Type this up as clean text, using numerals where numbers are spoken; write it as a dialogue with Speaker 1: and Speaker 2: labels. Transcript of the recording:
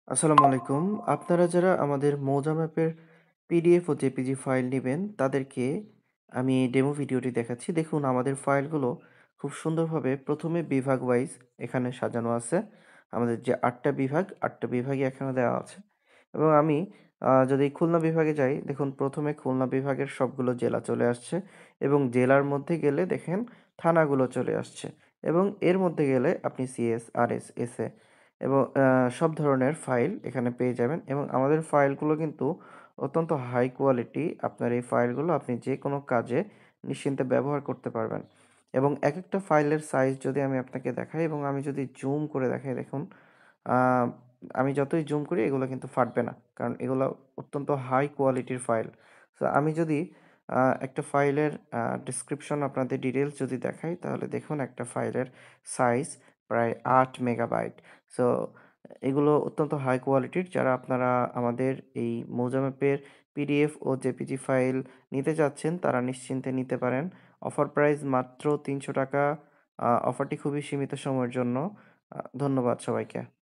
Speaker 1: আসসালামু আলাইকুম। আপনারা যারা আমাদের মৌজা ম্যাপের পিডিএফ ও জেপিজি ফাইল নিবেন, তাদেরকে আমি এই ডেমো ভিডিওটি দেখাচ্ছি। দেখুন আমাদের ফাইলগুলো খুব সুন্দরভাবে ১ম এ বিভাগ ওয়াইজ এখানে সাজানো আছে। আমাদের যে ৮ টা বিভাগ, ৮ টা বিভাগই এখানে দেওয়া আছে। এবং আমি যদি খুলনা বিভাগে যাই, দেখুন ১ম এ খুলনা বিভাগের সবগুলো জেলা চলে আসছে এবং জেলার মধ্যে গেলে দেখেন থানাগুলো চলে আসছে এবং এর মধ্যে গেলে আপনি সিএস, আরএস, এসএ এবং সব ধরনের ফাইল এখানে পেয়ে যাবেন এবং আমাদের ফাইলগুলো কিন্তু অত্যন্ত হাই কোয়ালিটি। আপনার এই ফাইলগুলো আপনি যেকোনো কাজে নিশ্চিন্তে ব্যবহার করতে পারবেন এবং একেকটা ফাইলের সাইজ যদি আমি আপনাকে দেখাই এবং আমি যদি জুম করে দেখাই দেখুন, আ আমি যতই জুম করি এগুলো কিন্তু ফাটবে না। কারণ এগুলো অত্যন্ত হাই কোয়ালিটির ফাইল। সো আমি যদি একটা ফাইলের ডেসক্রিপশন আপনাদের ডিটেইলস যদি দেখাই তাহলে দেখুন একটা ফাইলের সাইজ প্রায় ৮ মেগাবাইট। সো এগুলো অত্যন্ত হাই কোয়ালিটির। যারা আপনারা আমাদের এই মৌজা ম্যাপের পিডিএফ ও জেপিজি ফাইল নিতে চাচ্ছেন তারা নিশ্চিন্তে নিতে পারেন। অফার প্রাইস মাত্র ৳৩০০। অফারটি খুবই সীমিত সময়ের জন্য। ধন্যবাদ সবাইকে।